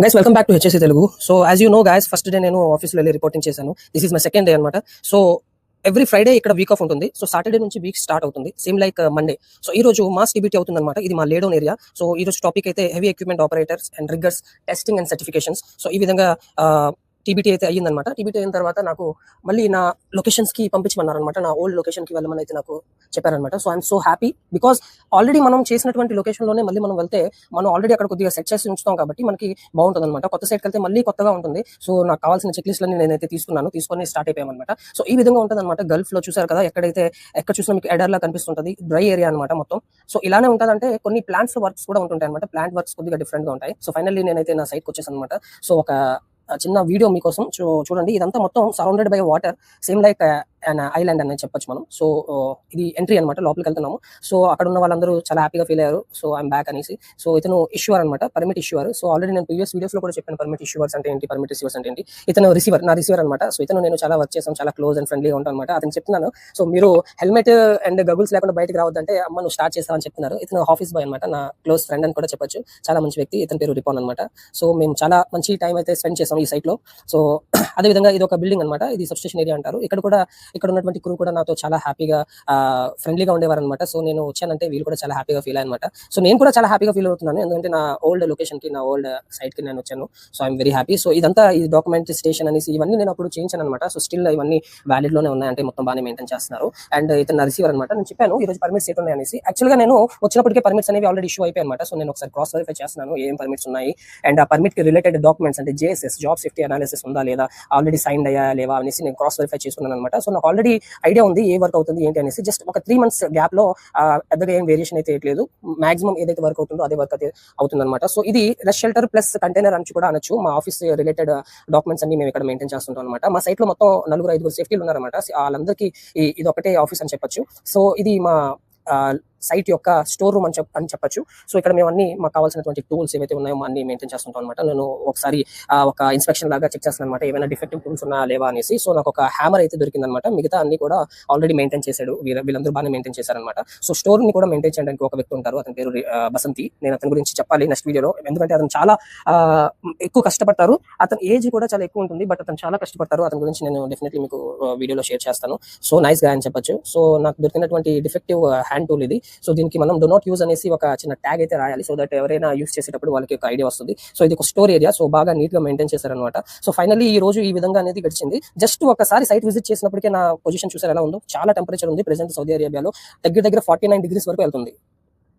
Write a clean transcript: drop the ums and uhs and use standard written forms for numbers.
Guys welcome back to HSC Telugu. So as you know guys, first day నేను ఆఫీస్లో వెళ్ళి reporting చేశాను. This is my second day అనమాట. So every Friday ఇక్కడ week off ఉంటుంది. So Saturday నుంచి week start అవుతుంది, సేమ్ లైక్ మండే. సో ఈ రోజు మాస్ టీబీటీ అవుతుంది అనమాట. ఇది మా లేడౌన్ ఏరియా. సో ఈ రోజు టాపిక్ అయితే heavy equipment operators and riggers testing and certifications. So ఈ విధంగా టీబీటీ అయితే అయ్యిందనమాట. టీబీటీ అయిన తర్వాత నాకు మళ్ళీ నా లొకేషన్స్కి పంపించమన్నారనమాట. నా ఓల్డ్ లొకేషన్కి వెళ్ళమని అయితే నాకు చెప్పారనమాట. So I'm so happy because already మనం చేసినటువంటి లొకేషన్లోనే మళ్ళీ మనం వెళ్తే మనం ఆల్రెడీ అక్కడ కొద్దిగా సెట్ చేసి ఉంచుతాం కాబట్టి మనకి బాగుంటుంది అనమాట. కొత్త సైట్కి వెళ్తే మళ్ళీ కొత్తగా ఉంటుంది. సో నాకు కావాల్సిన చెక్ లిస్ట్లన్నీ నేనైతే తీసుకొని స్టార్ట్ అయిపోయామన్నమాట. సో ఈ విధంగా ఉంటుంది అనమాట. గల్ఫ్లో చూసారు కదా, ఎక్కడ చూసినా మీకు ఎడర్లా కనిపిస్తుంటుంది, డ్రై ఏరియా అనమాట మొత్తం. సో ఇలానే ఉంటుందంటే కొన్ని ప్లాంట్స్ వర్క్స్ కూడా ఉంటుంటాయి అనమాట. ప్లాంట్ వర్క్స్ కొద్దిగా డిఫరెంట్గా ఉంటాయి. సో ఫైనల్లీ నేనైతే నా సైట్కి వచ్చేసాను అనమాట. సో ఒక చిన్న వీడియో మీకోసం చూడండి. ఇదంతా మొత్తం surrounded by water, same like and island అనేది చెప్పొచ్చు మనం. సో ఇది ఎంట్రీ అనమాట, లోపలికి వెళ్తున్నాము. సో అక్కడ ఉన్న వాళ్ళందరూ చాలా హ్యాపీగా ఫీల్ అయ్యారు. సో ఐఎమ్ బ్యాక్ అనేసి. సో ఇతను ఇష్యూవర్ అనమాట, పర్మిట్ ఇష్యూవర్. సో ఆల్రెడీ నేను ప్రీవియస్ వీడియోస్ లో కూడా చెప్పాను పర్మిట్ ఇష్యూవర్స్ అంటే ఏంటి, పర్మిట్ రిసీవర్స్ అంటే ఏంటి. ఇతను రిసీవర్, నా రిసీవర్ అనమాట. సో ఇతను నేను చాలా వర్క్ చేసాం, చాలా క్లోజ్ అండ్ ఫ్రెండ్లీగా ఉంటాను అనమాట. అతను చెప్తున్నాను, సో మీరు హెల్మెట్ అండ్ గగుల్స్ లేకుండా బయటకు రావద్దంటే అమ్మ నువ్వు స్టార్ట్ చేస్తావని చెప్తున్నారు. ఇతను ఆఫీస్ బాయ్ అనమాట, నా క్లోజ్ ఫ్రెండ్ అని కూడా చెప్పొచ్చు. చాలా మంచి వ్యక్తి. ఇతని పేరు రిపాన్ అనమాట. సో మేము చాలా మంచి టైం అయితే స్పెండ్ చేసాం ఈ సైట్ లో. సో అదేవిధంగా ఇది ఒక బిల్డింగ్ అనమాట. ఇది సబ్స్టేషన్ ఏరియా అంటారు. ఇక్కడ ఉన్నటువంటి క్రూ కూడా నాతో చాలా హ్యాపీగా ఫ్రెండ్లీగా ఉండేవారు అనమాట. సో నేను వచ్చానంటే వీళ్ళు కూడా చాలా హ్యాపీగా ఫీల్ అయ్యనమాట. సో నేను కూడా చాలా హ్యాపీగా ఫీల్ అవుతున్నాను, ఎందుకంటే నా ఓల్డ్ లొకేషన్ కి, నా ఓల్డ్ సైట్ కి నేను వచ్చాను. So I'm very happy. So ఇదంతా ఈ డాక్యుమెంట్ స్టేషన్ అనేసి ఇవన్నీ నేను అప్పుడు చేయించాను అనమాట. సో స్టిల్ ఇవన్నీ వ్యాలిడ్ లోనే ఉన్నాయి, అంటే మొత్తం బాగానే మెయింటైన్ చేస్తున్నారు. అండ్ ఇతను రిసీవర్ అనమాట. నేను చెప్పాను ఈ రోజు పర్మిట్స్ ఎటు ఉన్నాయి అనేసి. యాక్చువల్గా నేను వచ్చినప్పటికే పర్మిట్స్ అనేవి ఆల్రెడీ ఇష్యూ అయిపోయాయి అనమాట. సో నేను ఒకసారి క్రాస్ వెరిఫై చేస్తున్నాను ఏం పర్మిట్స్ ఉన్నాయి అండ్ ఆ పర్మిట్ కి రిలేటెడ్ డాక్యుమెంట్స్ అంటే జేఎస్ఎస్, జాబ్ సేఫ్టీ అనాలిసిస్ ఉందా లేదా, ఆల్రెడీ సైన్ అయ్యా లేవా అనేసి నేను క్రాస్ వెరిఫై చేసుకున్నాను అనమాట. సో నాకు ఆల్రెడీ ఐడియా ఉంది ఏ వర్క్ అవుతుంది ఏంటి అనేసి. జస్ట్ ఒక 3 months గ్యాప్ లో పెద్దగా ఏం వేరియేషన్ అయితే లేదు. మాక్సిమం ఏదైతే వర్క్ అవుతుందో అదే వర్క్ అయితే అవుతుంది అనమాట. సో ఇది రెస్ట్ షెల్టర్ ప్లస్ కంటైనర్ అని కూడా అనొచ్చు. మా ఆఫీస్ రిలేటెడ్ డాక్యుమెంట్స్ అన్ని మేము ఇక్కడ మెయింటైన్ చేస్తుంటాం అనమాట. మా సైట్ లో మొత్తం 4-5 సేఫ్టీలు ఉన్నారనమాట. వాళ్ళందరికీ ఇది ఒకటే ఆఫీస్ అని చెప్పొచ్చు. సో ఇది మా సైట్ యొక్క స్టోర్ రూమ్ అని చెప్పొచ్చు. సో ఇక్కడ మేము అన్ని మాకు కావాల్సినటువంటి టూల్స్ ఏవైతే ఉన్నాయో అన్ని మెయింటైన్ చేస్తుంటాం అనమాట. నేను ఒకసారి ఒక ఇన్స్పెక్షన్ లాగా చెక్ చేస్తాను అనమాట, ఏమైనా డిఫెక్టివ్ టూల్స్ ఉన్నా లేవా అనేసి. సో నాకు ఒక హ్యామర్ అయితే దొరికిందనమాట. మిగతా అన్ని కూడా ఆల్రెడీ మెయింటైన్ చేశాడు, వీళ్ళందరూ బాగానే మెయింటైన్ చేశారనమాట. సో స్టోర్ ని కూడా మెయింటైన్ చేయడానికి ఒక వ్యక్తి ఉంటారు, అతని పేరు బసంతి. నేను అతని గురించి చెప్పాలి నెక్స్ట్ వీడియోలో, ఎందుకంటే అతను చాలా ఎక్కువ కష్టపడతారు. అతని ఏజ్ కూడా చాలా ఎక్కువ ఉంటుంది, బట్ అతను చాలా కష్టపడతారు. అతని గురించి నేను డెఫినెట్లీ మీకు వీడియోలో షేర్ చేస్తాను. సో నైస్ గా అని చెప్పొచ్చు. సో నాకు దొరికినటువంటి డిఫెక్టివ్ హ్యాండ్ టూల్ ఇది. సో దీనికి మనం డో నాట్ యూజ్ అనేసి ఒక చిన్న ట్యాగ్ అయితే రాయాలి, సో దట్ ఎవరైనా యూజ్ చేసేటప్పుడు వాళ్ళకి ఒక ఐడియా వస్తుంది. సో ఇది ఒక స్టోర్ ఏరియా, సో బాగా నీట్ గా మెయింటైన్ చేశారనమాట. సో ఫైనల్లీ ఈ రోజు ఈ విధంగా అనేది గడిచింది. జస్ట్ ఒకసారి సైట్ విజిట్ చేసినప్పటికే నా పొజిషన్ చూసారు ఎలా ఉందో. చాలా టెంపరేచర్ ఉంది ప్రెసెంట్ సౌదీ అరేబియాలో. దగ్గర 49 degrees వరకు వెళ్తుంది.